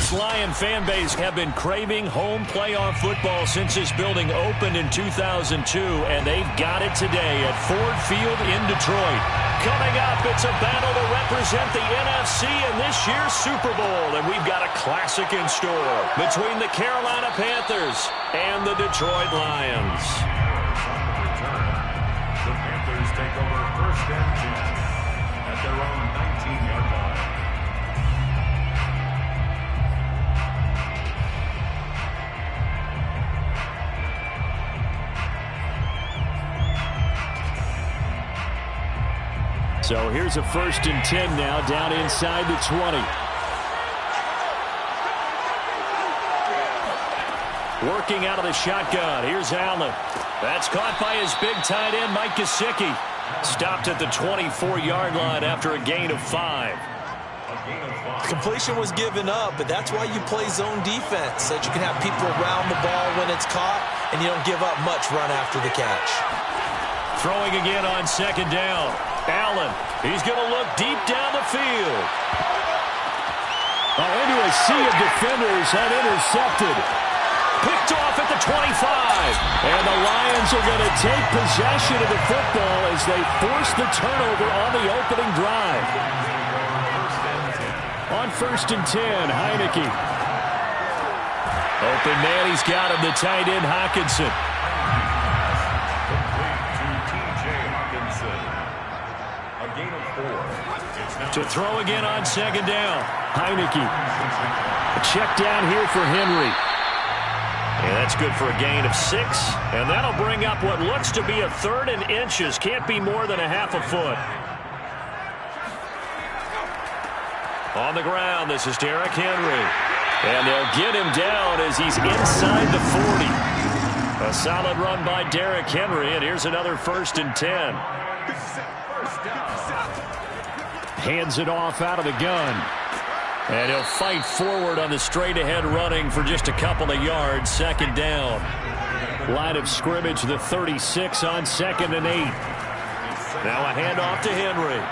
This Lion fan base have been craving home playoff football since this building opened in 2002, and they've got it today at Ford Field in Detroit. Coming up, it's a battle to represent the NFC in this year's Super Bowl, and we've got a classic in store between the Carolina Panthers and the Detroit Lions. The Panthers take over first and 10 at their own 19-yard line. So here's a first and 10 now, down inside the 20. Working out of the shotgun. Here's Allen. That's caught by his big tight end, Mike Gesicki. Stopped at the 24-yard line after a gain of 5. Completion was given up, but that's why you play zone defense, so that you can have people around the ball when it's caught, and you don't give up much run after the catch. Throwing again on second down. Allen, he's going to look deep down the field. Into a sea of defenders and intercepted. Picked off at the 25. And the Lions are going to take possession of the football as they force the turnover on the opening drive. On first and 10, Heineke. Open man, he's got him, the tight end, Hockenson. To throw again on second down. Heineke. A check down here for Henry. Yeah, that's good for a gain of 6. And that'll bring up what looks to be a third and inches. Can't be more than a half a foot. On the ground, this is Derrick Henry. And they'll get him down as he's inside the 40. A solid run by Derrick Henry, and here's another first and 10. Hands it off out of the gun. And he'll fight forward on the straight-ahead running for just a couple of yards. Second down. Line of scrimmage, the 36 on second and 8. Now a handoff to Henry.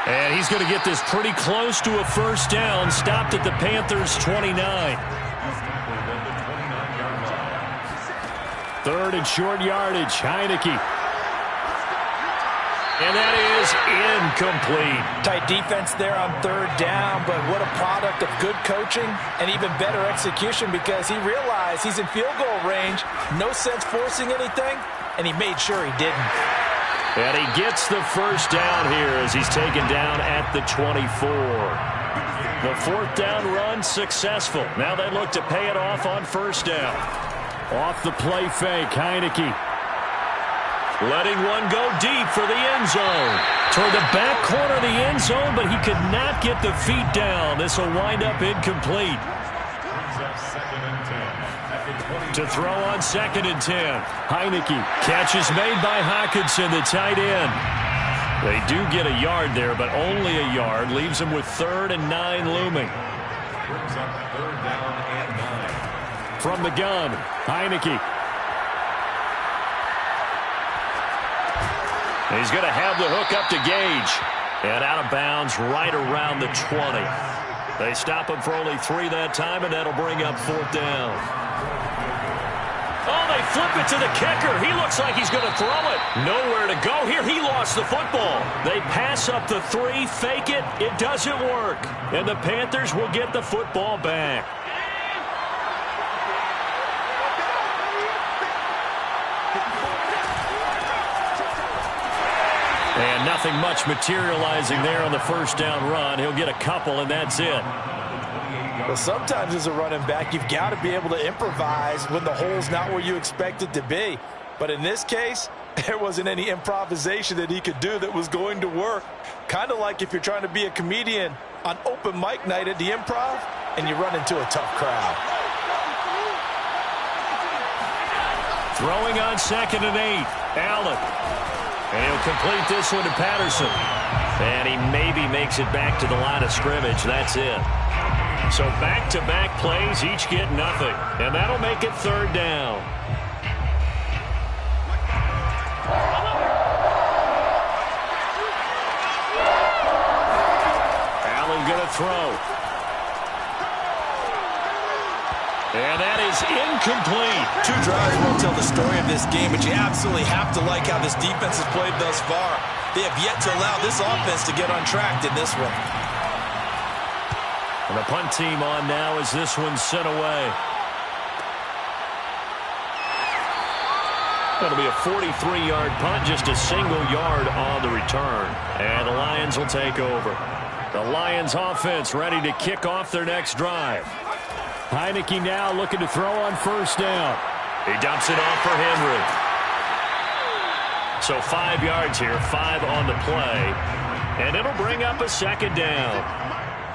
And he's going to get this pretty close to a first down. Stopped at the Panthers' 29. Third and short yardage. Heineke. And that is incomplete. Tight defense there on third down, but what a product of good coaching and even better execution, because he realized he's in field goal range. No sense forcing anything, and he made sure he didn't. And he gets the first down here as he's taken down at the 24. The fourth down run successful. Now they look to pay it off on first down. Off the play fake, Heineke. Letting one go deep for the end zone. Toward the back corner of the end zone, but he could not get the feet down. This will wind up incomplete. To throw on second and 10. Heineke. Catch is made by Hockenson, the tight end. They do get a yard there, but only a yard. Leaves them with 3rd and 9 looming. Brings up 3rd down and 9. From the gun, Heineke. He's going to have the hook up to Gage. And out of bounds right around the 20. They stop him for only 3 that time, and that'll bring up 4th down. Oh, they flip it to the kicker. He looks like he's going to throw it. Nowhere to go here. He lost the football. They pass up the 3, fake it. It doesn't work. And the Panthers will get the football back. And nothing much materializing there on the first down run. He'll get a couple, and that's it. Well, sometimes as a running back, you've got to be able to improvise when the hole's not where you expect it to be. But in this case, there wasn't any improvisation that he could do that was going to work. Kind of like if you're trying to be a comedian on open mic night at the Improv and you run into a tough crowd. Throwing on second and 8. Allen. And he'll complete this one to Patterson. And he maybe makes it back to the line of scrimmage. That's it. So back-to-back plays, each get nothing. And that'll make it 3rd down. Allen going to throw. incomplete. 2 drives won't tell the story of this game, but you absolutely have to like how this defense has played thus far. They have yet to allow this offense to get on track in this one. And the punt team on now as this one's sent away. That'll be a 43-yard punt, just a single yard on the return. And the Lions will take over. The Lions offense ready to kick off their next drive. Heineke now looking to throw on first down. He dumps it off for Henry. So 5 yards here, 5 on the play. And it'll bring up a second down.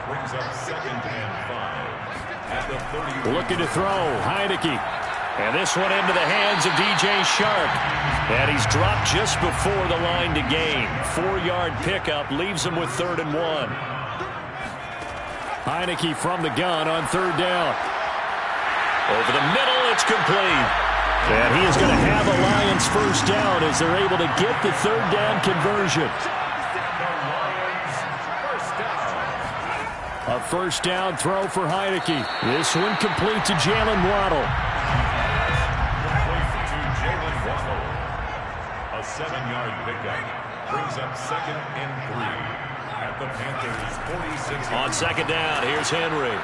Brings up 2nd and 5 at the 30. Looking to throw, Heineke. And this one into the hands of DJ Shark. And he's dropped just before the line to gain. 4-yard pickup leaves him with 3rd and 1. Heineke from the gun on 3rd down. Over the middle, it's complete. And he is going to have a Lions first down as they're able to get the 3rd down conversion. A first down throw for Heineke. This one complete to Jalen Waddle. A 7-yard pickup brings up 2nd and 3 at the Panthers' 46. On 2nd down, here's Henry.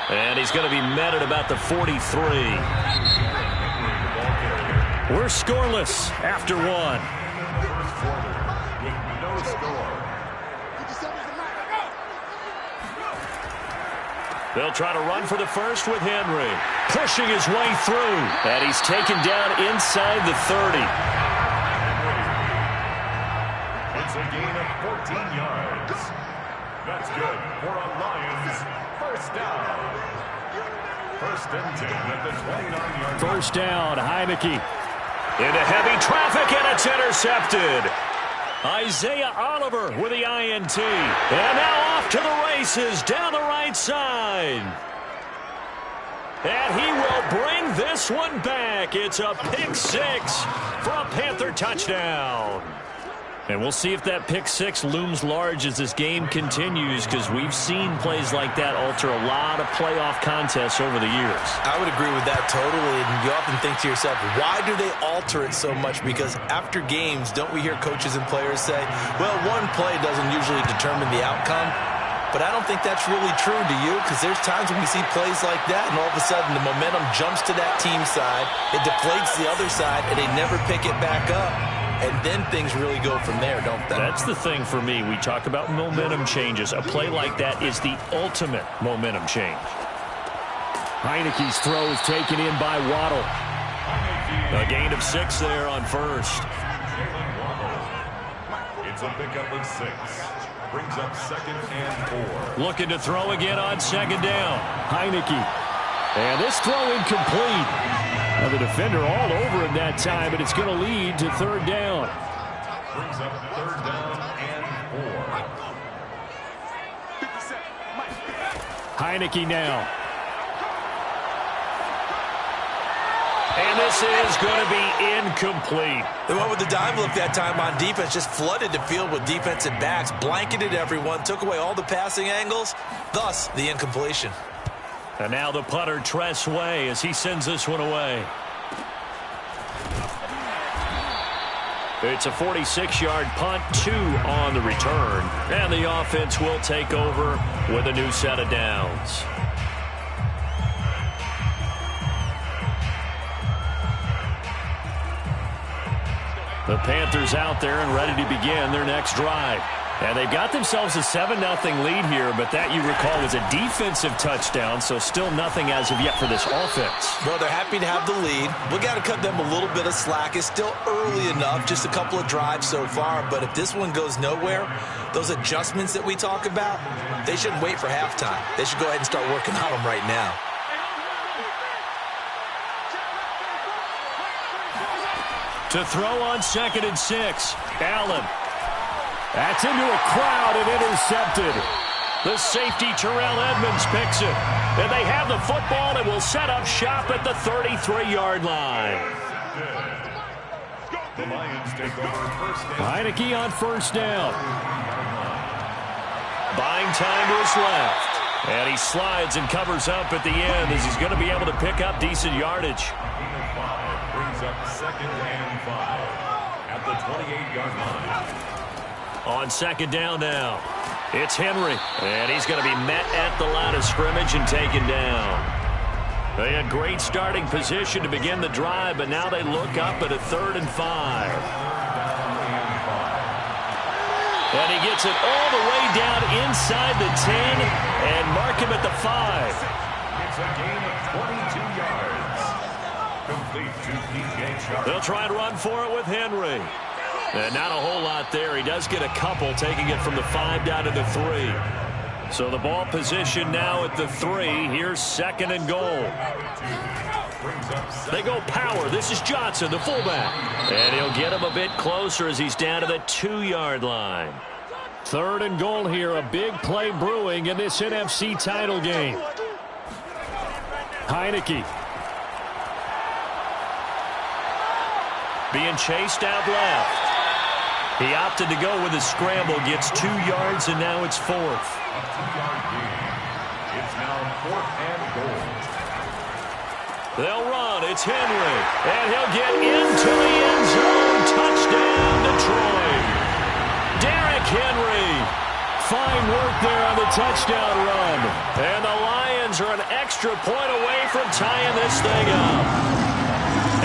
And he's going to be met at about the 43. We're scoreless after 1. First quarter with no score. They'll try to run for the first with Henry. Pushing his way through. And he's taken down inside the 30. It's a gain of 14 yards. That's good for a Lions first down. 1st and 10 at the 29-yard line. First down, Heineke. Into heavy traffic, and it's intercepted. Isaiah Oliver with the INT. And now off to the races down the right side. And he will bring this one back. It's a pick 6 for a Panther touchdown. And we'll see if that pick 6 looms large as this game continues, because we've seen plays like that alter a lot of playoff contests over the years. I would agree with that totally, and you often think to yourself, why do they alter it so much? Because after games, don't we hear coaches and players say, well, one play doesn't usually determine the outcome? But I don't think that's really true, do you? Because there's times when we see plays like that, and all of a sudden the momentum jumps to that team side, it deflates the other side, and they never pick it back up. And then things really go from there, don't they? That's the thing for me. We talk about momentum changes. A play like that is the ultimate momentum change. Heineke's throw is taken in by Waddle. A gain of 6 there on first. It's a pickup of 6. Brings up 2nd and 4. Looking to throw again on 2nd down. Heineke. And this throw incomplete. Now the defender all over him that time, but it's going to lead to 3rd down. Brings up 3rd down and 4. Heineke now. And this is going to be incomplete. They went with the dime look that time on defense, just flooded the field with defensive backs, blanketed everyone, took away all the passing angles, thus the incompletion. And now the punter, Tress Way, as he sends this one away. It's a 46-yard punt, 2 on the return. And the offense will take over with a new set of downs. The Panthers out there and ready to begin their next drive. And they've got themselves a 7-0 lead here, but that, you recall, was a defensive touchdown, so still nothing as of yet for this offense. Well, they're happy to have the lead. We got to cut them a little bit of slack. It's still early enough, just a couple of drives so far, but if this one goes nowhere, those adjustments that we talk about, they shouldn't wait for halftime. They should go ahead and start working on them right now. To throw on 2nd and 6, Allen. That's into a crowd and intercepted. The safety, Terrell Edmonds, picks it. And they have the football and will set up shop at the 33-yard line. The Lions take over first down. Heineke on first down. Buying time to his left. And he slides and covers up at the end as he's going to be able to pick up decent yardage. Brings up 2nd and 5 at the 28-yard line. On 2nd down now, it's Henry. And he's going to be met at the line of scrimmage and taken down. They had great starting position to begin the drive, but now they look up at a 3rd and 5. And he gets it all the way down inside the 10 and mark him at the 5. It's a gain of 22 yards. Complete to P.J. Sharp. They'll try and run for it with Henry. And not a whole lot there. He does get a couple, taking it from the 5 down to the 3. So the ball position now at the 3. Here's 2nd and goal. They go power. This is Johnson, the fullback. And he'll get him a bit closer as he's down to the 2-yard line. 3rd and goal here. A big play brewing in this NFC title game. Heineke. Being chased out left. He opted to go with a scramble. Gets 2 yards, and now it's 4th. A 2-yard gain. It's now 4th and goal. They'll run. It's Henry. And he'll get into the end zone. Touchdown, Detroit. Derrick Henry. Fine work there on the touchdown run. And the Lions are an extra point away from tying this thing up.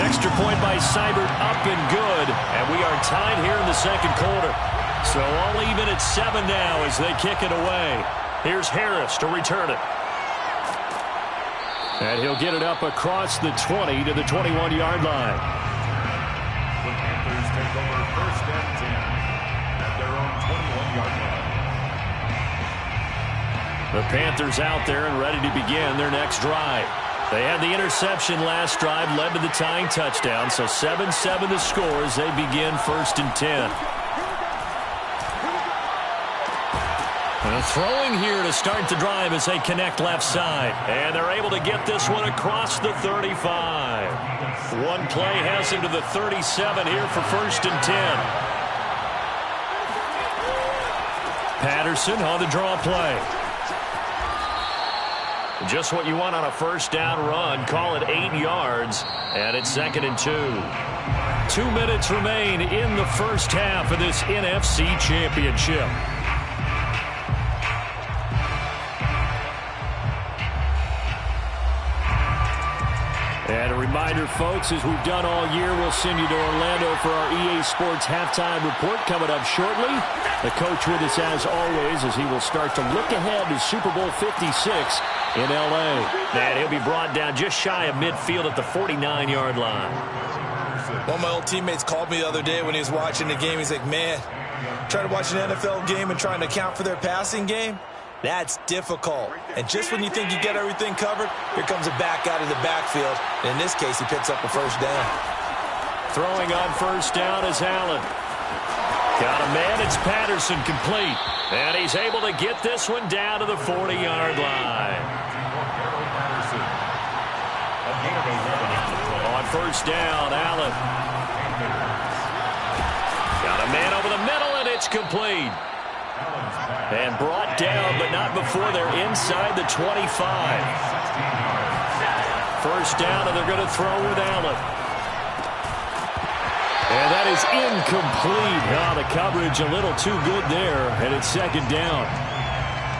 Extra point by Seibert up and good. And we are tied here in the 2nd quarter. So all even at 7 now as they kick it away. Here's Harris to return it. And he'll get it up across the 20 to the 21-yard line. The Panthers take over 1st and 10 at their own 21-yard line. The Panthers out there and ready to begin their next drive. They had the interception last drive, led to the tying touchdown. So 7-7 the score as they begin 1st and 10. And throwing here to start the drive as they connect left side. And they're able to get this one across the 35. One play has him to the 37 here for 1st and 10. Patterson on the draw play. Just what you want on a 1st down run. Call it 8 yards. And it's 2nd and 2. 2 minutes remain in the 1st half of this NFC Championship. And a reminder, folks, as we've done all year, we'll send you to Orlando for our EA Sports halftime report coming up shortly. The coach with us as always as he will start to look ahead to Super Bowl 56 in L.A. And he'll be brought down just shy of midfield at the 49-yard line. One of my old teammates called me the other day when he was watching the game. He's like, man, trying to watch an NFL game and trying to account for their passing game? That's difficult. And just when you think you get everything covered, here comes a back out of the backfield. And in this case, he picks up a 1st down. Throwing on 1st down is Allen. Got a man, it's Patterson, complete. And he's able to get this one down to the 40-yard line. On 1st down, Allen. Got a man over the middle, and it's complete. And brought down, but not before they're inside the 25. 1st down, and they're going to throw with Allen. And that is incomplete. Oh, the coverage a little too good there, and it's 2nd down.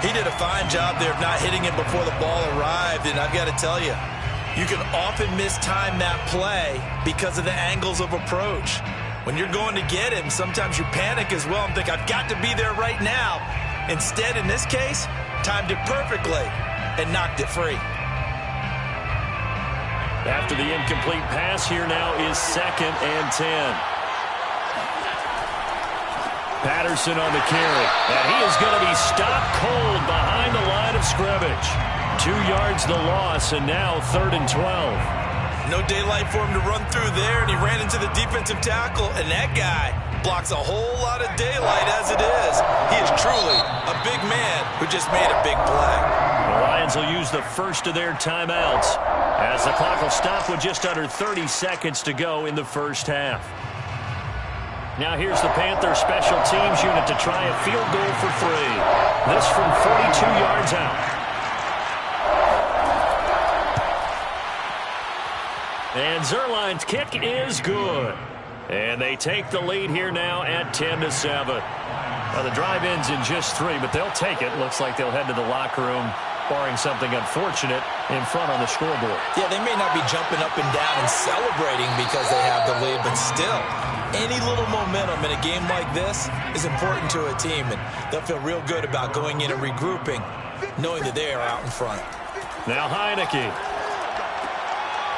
He did a fine job there of not hitting it before the ball arrived, and I've got to tell you, you can often mistime that play because of the angles of approach. When you're going to get him, sometimes you panic as well and think, I've got to be there right now. Instead, in this case, timed it perfectly and knocked it free. After the incomplete pass, here now is 2nd and 10. Patterson on the carry. And he is going to be stopped cold behind the line of scrimmage. 2 yards the loss, and now 3rd and 12. No daylight for him to run through there, and he ran into the defensive tackle, and that guy blocks a whole lot of daylight as it is. He is truly a big man who just made a big play. The Lions will use the first of their timeouts as the clock will stop with just under 30 seconds to go in the 1st half. Now here's the Panthers special teams unit to try a field goal for 3. This from 42 yards out. And Zerline's kick is good. And they take the lead here now at 10-7. Now the drive ends in just 3, but they'll take it. Looks like they'll head to the locker room, barring something unfortunate, in front on the scoreboard. Yeah, they may not be jumping up and down and celebrating because they have the lead, but still, any little momentum in a game like this is important to a team, and they'll feel real good about going in and regrouping, knowing that they are out in front. Now Heineke.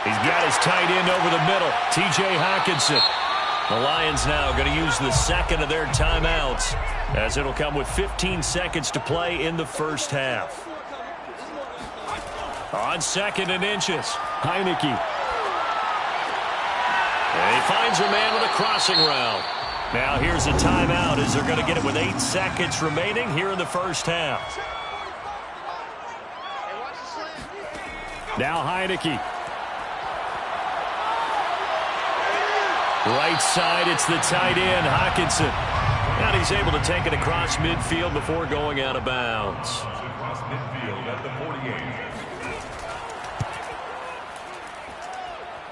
He's got his tight end over the middle, T.J. Hockenson. The Lions now going to use the second of their timeouts, as it'll come with 15 seconds to play in the first half. On 2nd and inches, Heineke. And he finds a man with a crossing route. Now here's a timeout as they're going to get it with 8 seconds remaining here in the first half. Now Heineke. Right side, it's the tight end, Hockenson. And he's able to take it across midfield before going out of bounds. Across midfield at the 48.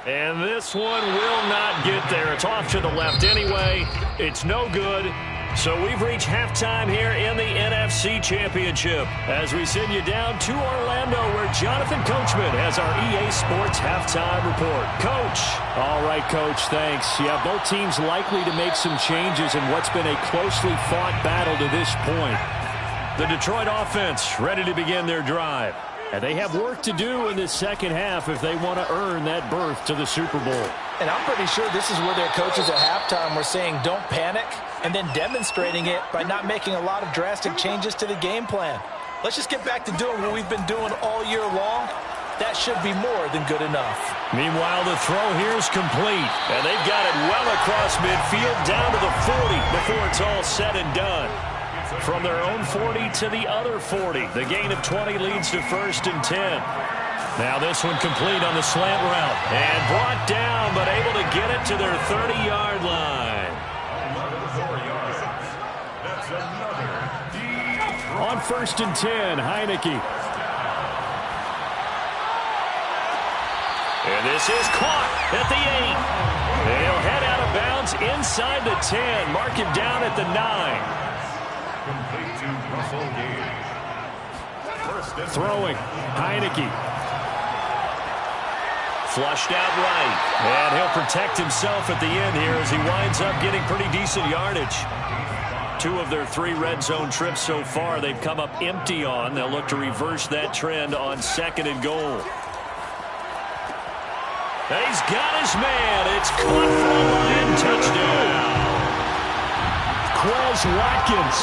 And this one will not get there. It's off to the left anyway. It's no good. So we've reached halftime here in the NFC Championship as we send you down to Orlando where Jonathan Coachman has our EA Sports Halftime Report. Coach. All right, Coach, thanks. Yeah, both teams likely to make some changes in what's been a closely fought battle to this point. The Detroit offense ready to begin their drive. And they have work to do in this second half if they want to earn that berth to the Super Bowl. And I'm pretty sure this is where their coaches at halftime were saying don't panic, and then demonstrating it by not making a lot of drastic changes to the game plan. Let's just get back to doing what we've been doing all year long. That should be more than good enough. Meanwhile, the throw here is complete. And they've got it well across midfield down to the 40 before it's all said and done. From their own 40 to the other 40. The gain of 20 leads to 1st and 10. Now this one complete on the slant route. And brought down, but able to get it to their 30-yard line. That's another deep. On 1st and 10, Heineke. And this is caught at the 8. And he'll head out of bounds inside the 10. Mark him down at the 9. Complete to Russell Gage. Throwing, Heineke. Flushed out right. And he'll protect himself at the end here as he winds up getting pretty decent yardage. 2 of their 3 red zone trips so far they've come up empty on. They'll look to reverse that trend on 2nd and goal. He's got his man. It's caught for a Lion touchdown. Quez Watkins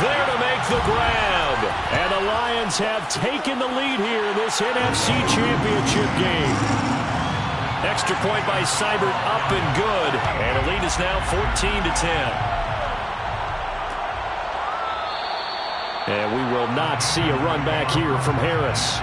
there to make the grab. And the Lions have taken the lead here in this NFC Championship game. Extra point by Seibert up and good. And the lead is now 14-10. And we will not see a run back here from Harris.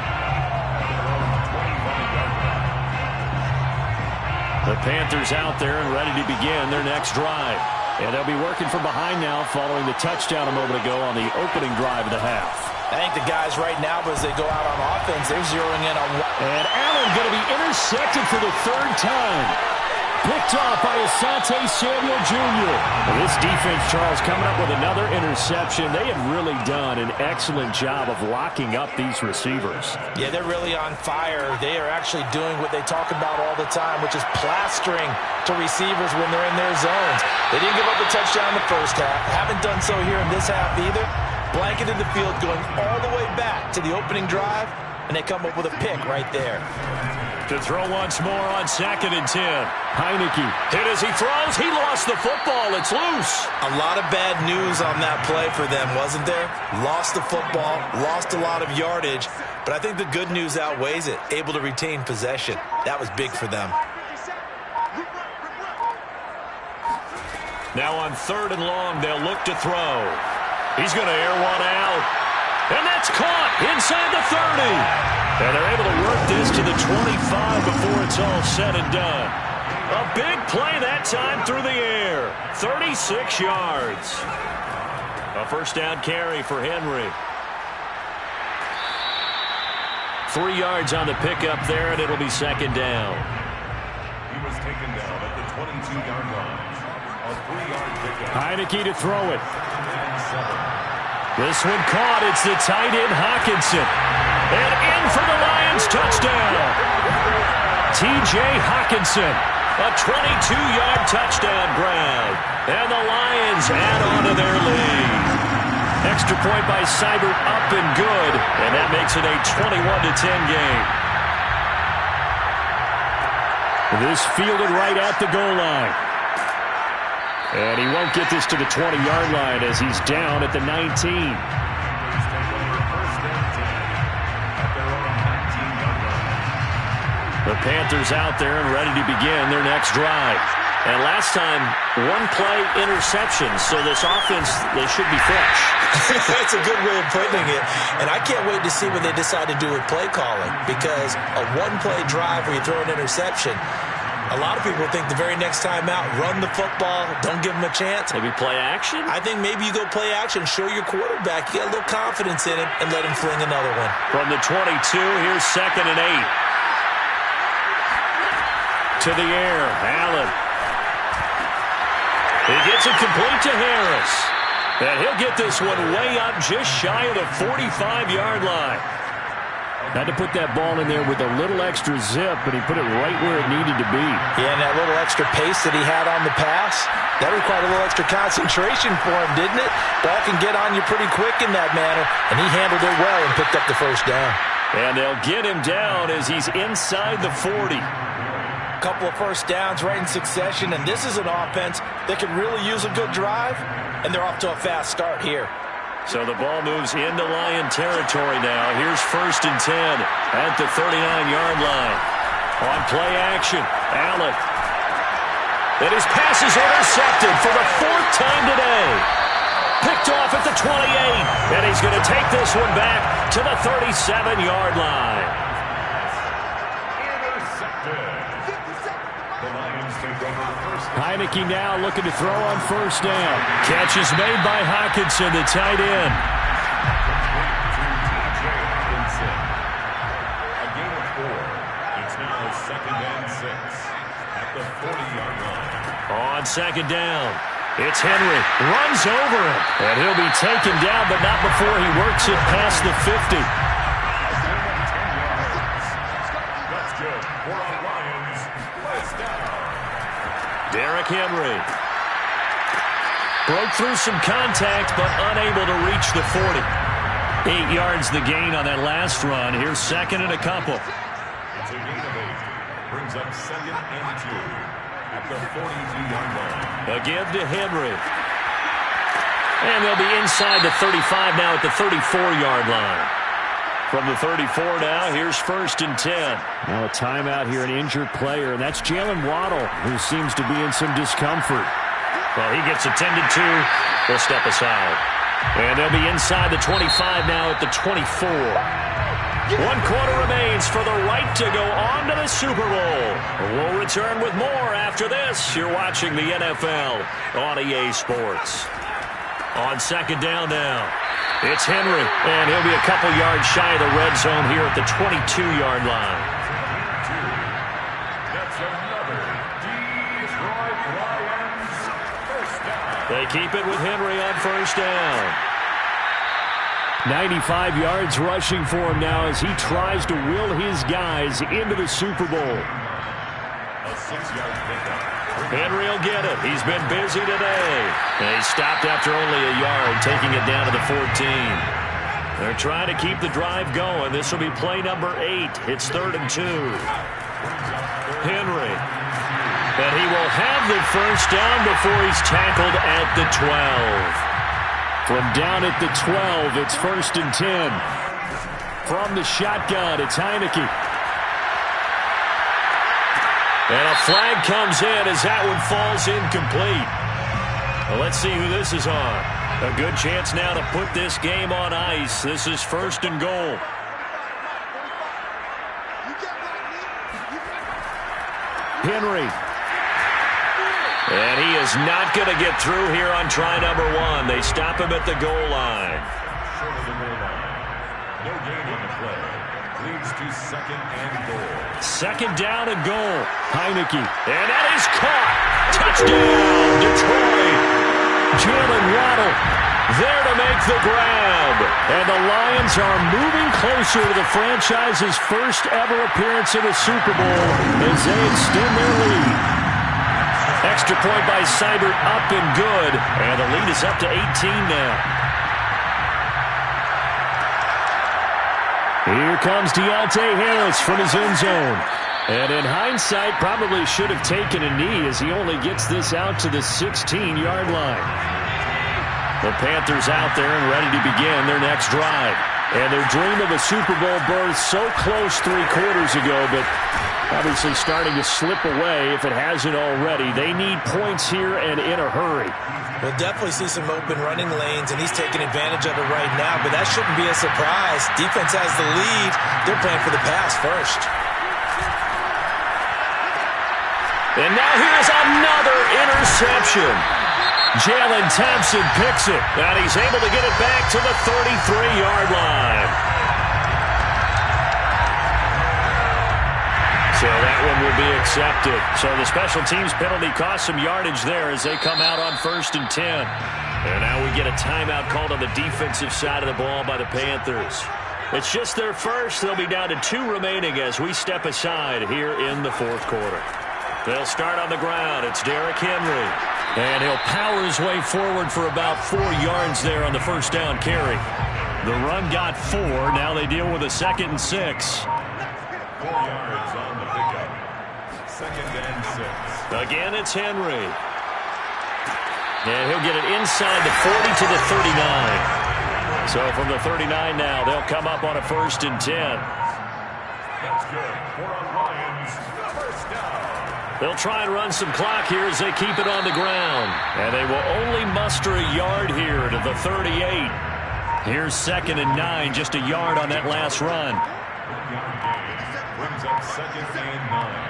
The Panthers out there and ready to begin their next drive. And they'll be working from behind now following the touchdown a moment ago on the opening drive of the half. I think the guys right now, as they go out on offense, they're zeroing in on one. And Allen going to be intercepted for the 3rd time. Picked off by Asante Samuel Jr. And this defense, Charles, coming up with another interception. They have really done an excellent job of locking up these receivers. Yeah, they're really on fire. They are actually doing what they talk about all the time, which is plastering to receivers when they're in their zones. They didn't give up a touchdown in the first half. Haven't done so here in this half either. Blanketed the field going all the way back to the opening drive, and they come up with a pick right there. To throw once more on 2nd and 10. Heineke. Hit as he throws. He lost the football. It's loose. A lot of bad news on that play for them, wasn't there? Lost the football, lost a lot of yardage, but I think the good news outweighs it. Able to retain possession. That was big for them. Now on 3rd and long, they'll look to throw. He's going to air one out. And that's caught inside the 30. And they're able to work this to the 25 before it's all said and done. A big play that time through the air. 36 yards. A 1st down carry for Henry. 3 yards on the pickup there, and it'll be 2nd down. 22-yard line. A 3-yard pickup. Heineke to throw it. And 7. This one caught. It's the tight end, Hockenson. And in for the Lions touchdown. T.J. Hockenson. A 22-yard touchdown grab. And the Lions add on to their lead. Extra point by Seibert up and good. And that makes it a 21-10 game. This fielded right at the goal line. And he won't get this to the 20-yard line as he's down at the 19. The Panthers out there and ready to begin their next drive. And last time, one-play interception. So this offense, they should be fresh. That's a good way of putting it. And I can't wait to see what they decide to do with play calling. Because a one-play drive where you throw an interception, a lot of people think the very next time out, run the football, don't give them a chance. Maybe play action? I think maybe you go play action, show your quarterback, you get a little confidence in him, and let him fling another one. From the 22, here's 2nd and 8. To the air, Allen. He gets it complete to Harris. And he'll get this one way up just shy of the 45-yard line. Had to put that ball in there with a little extra zip, but he put it right where it needed to be. Yeah, and that little extra pace that he had on the pass, that required a little extra concentration for him, didn't it? Ball can get on you pretty quick in that manner, and he handled it well and picked up the first down. And they'll get him down as he's inside the 40. Couple of first downs right in succession, and this is an offense that could really use a good drive, and they're off to a fast start here. So the ball moves into Lion territory now. Here's 1st and 10 at the 39-yard line. On play action, Allen. And his pass is intercepted for the 4th time today. Picked off at the 28, and he's going to take this one back to the 37-yard line. Heineke now looking to throw on 1st down. Catch is made by Hockenson, the tight end. A gain of 4. It's now 2nd and 6 at the 40-yard line. On 2nd down, it's Henry. Runs over him, and he'll be taken down, but not before he works it past the 50. That's good for our Lions. First down. Derrick Henry. Broke through some contact, but unable to reach the 40. 8 yards the gain on that last run. Here's 2nd and a couple. It's a gain of 8. Brings up 2nd and 2 at the 42-yard line. Again to Henry. And they'll be inside the 35 now at the 34-yard line. From the 34 now, here's 1st and 10. Now a timeout here, an injured player, and that's Jalen Waddle, who seems to be in some discomfort. Well, he gets attended to. They'll step aside. And they'll be inside the 25 now at the 24. 1 quarter remains for the right to go on to the Super Bowl. We'll return with more after this. You're watching the NFL on EA Sports. On 2nd down now, it's Henry, and he'll be a couple yards shy of the red zone here at the 22-yard line. That's another Detroit Lions first down. They keep it with Henry on 1st down. 95 yards rushing for him now as he tries to will his guys into the Super Bowl. A 6-yard pickup. Henry will get it. He's been busy today. And he stopped after only a yard, taking it down to the 14. They're trying to keep the drive going. This will be play number 8. It's 3rd and 2. Henry. And he will have the first down before he's tackled at the 12. From down at the 12, it's 1st and 10. From the shotgun, it's Heineke. And a flag comes in as that one falls incomplete. Well, let's see who this is on. A good chance now to put this game on ice. This is 1st and goal. Henry. And he is not going to get through here on try number 1. They stop him at the goal line. Short of the goal line. No gain on the play. leads to 2nd and goal. 2nd down and goal. Heineke. And that is caught. Touchdown, Detroit. Jalen Waddle there to make the grab. And the Lions are moving closer to the franchise's first ever appearance in the Super Bowl as they extend their lead. Extra point by Seibert, up and good. And the lead is up to 18 now. Here comes Deontay Harris from his end zone. And in hindsight, probably should have taken a knee as he only gets this out to the 16-yard line. The Panthers out there and ready to begin their next drive. And their dream of a Super Bowl berth so close 3 quarters ago, but obviously starting to slip away if it hasn't already. They need points here and in a hurry. We'll definitely see some open running lanes, and he's taking advantage of it right now, but that shouldn't be a surprise. Defense has the lead. They're playing for the pass first. And now here's another interception. Jalen Thompson picks it, and he's able to get it back to the 33-yard line. So that one will be accepted. So the special teams penalty cost some yardage there as they come out on 1st and 10. And now we get a timeout called on the defensive side of the ball by the Panthers. It's just their first. They'll be down to 2 remaining as we step aside here in the 4th quarter. They'll start on the ground. It's Derrick Henry. And he'll power his way forward for about 4 yards there on the 1st down carry. The run got 4. Now they deal with a 2nd and 6. 4 yards on the pickup. 2nd and 6. Again, it's Henry. And he'll get it inside the 40 to the 39. So from the 39 now, they'll come up on a 1st and 10. That's good for a Lions 1st down. They'll try and run some clock here as they keep it on the ground. And they will only muster a yard here to the 38. Here's 2nd and 9, just a yard on that last run. Brings up 2nd and 9.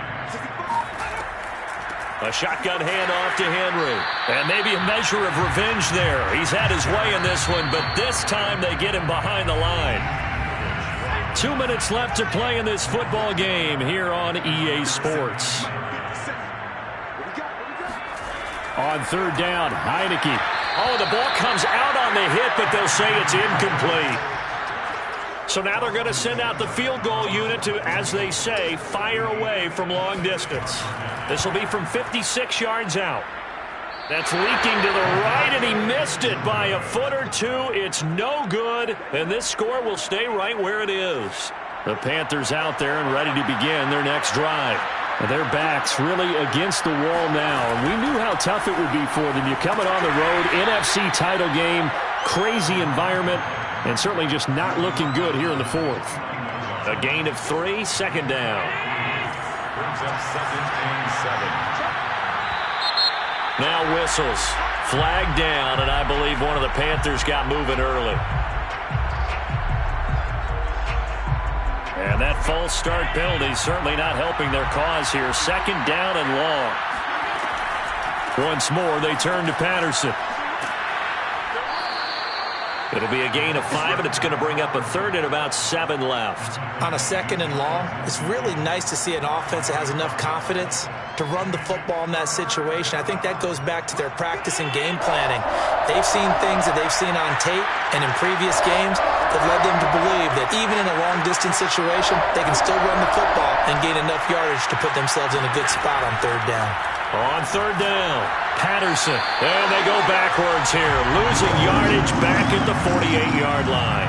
A shotgun handoff to Henry. And maybe a measure of revenge there. He's had his way in this one, but this time they get him behind the line. 2 minutes left to play in this football game here on EA Sports. On 3rd down, Heineke. Oh, the ball comes out on the hit, but they'll say it's incomplete. So now they're going to send out the field goal unit to, as they say, fire away from long distance. This will be from 56 yards out. That's leaking to the right, and he missed it by a foot or 2. It's no good, and this score will stay right where it is. The Panthers out there and ready to begin their next drive. And their backs really against the wall now. And we knew how tough it would be for them. You're coming on the road, NFC title game, crazy environment, and certainly just not looking good here in the 4th. A gain of 3, 2nd down. Brings up 2nd and 7. Now whistles. Flag down, and I believe one of the Panthers got moving early. And that false start penalty certainly not helping their cause here. 2nd down and long. Once more, they turn to Patterson. It'll be a gain of 5, and it's going to bring up a 3rd and about 7 left. On a 2nd and long, it's really nice to see an offense that has enough confidence to run the football in that situation. I think that goes back to their practice and game planning. They've seen things that they've seen on tape and in previous games that led them to believe that even in a long-distance situation, they can still run the football and gain enough yardage to put themselves in a good spot on 3rd down. On 3rd down, Patterson. And they go backwards here, losing yardage back at the 48-yard line.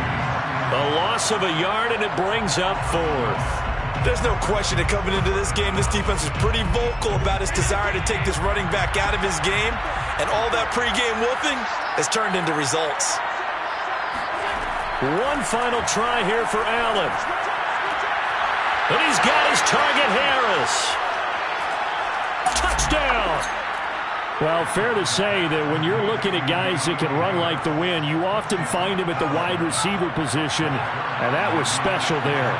A loss of a yard, and it brings up 4th. There's no question that coming into this game, this defense is pretty vocal about its desire to take this running back out of his game, and all that pregame whooping has turned into results. One final try here for Allen. And he's got his target, Harris. Touchdown! Well, fair to say that when you're looking at guys that can run like the wind, you often find them at the wide receiver position, and that was special there.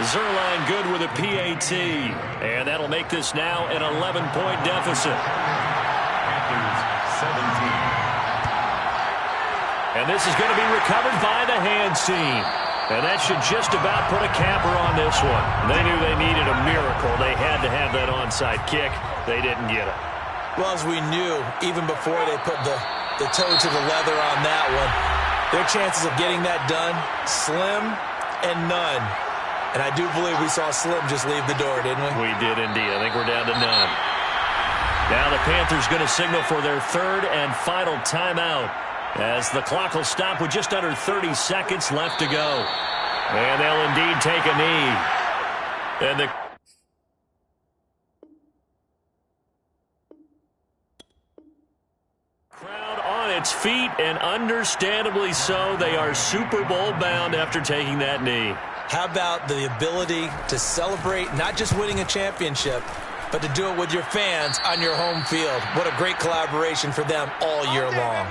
Zerline good with a PAT, and that'll make this now an 11-point deficit. Panthers 17. And this is going to be recovered by the hands team. And that should just about put a capper on this one. They knew they needed a miracle. They had to have that onside kick. They didn't get it. Well, as we knew, even before they put the toe to the leather on that one, their chances of getting that done, slim and none. And I do believe we saw Slim just leave the door, didn't we? We did indeed. I think we're down to none. Now the Panthers going to signal for their third and final timeout, as the clock will stop with just under 30 seconds left to go. And they'll indeed take a knee. And the crowd on its feet, and understandably so. They are Super Bowl bound after taking that knee. How about the ability to celebrate not just winning a championship, but to do it with your fans on your home field? What a great collaboration for them all year long.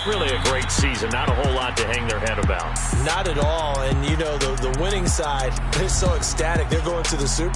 Really a great season. Not a whole lot to hang their head about. Not at all. And, you know, the winning side is so ecstatic. They're going to the Super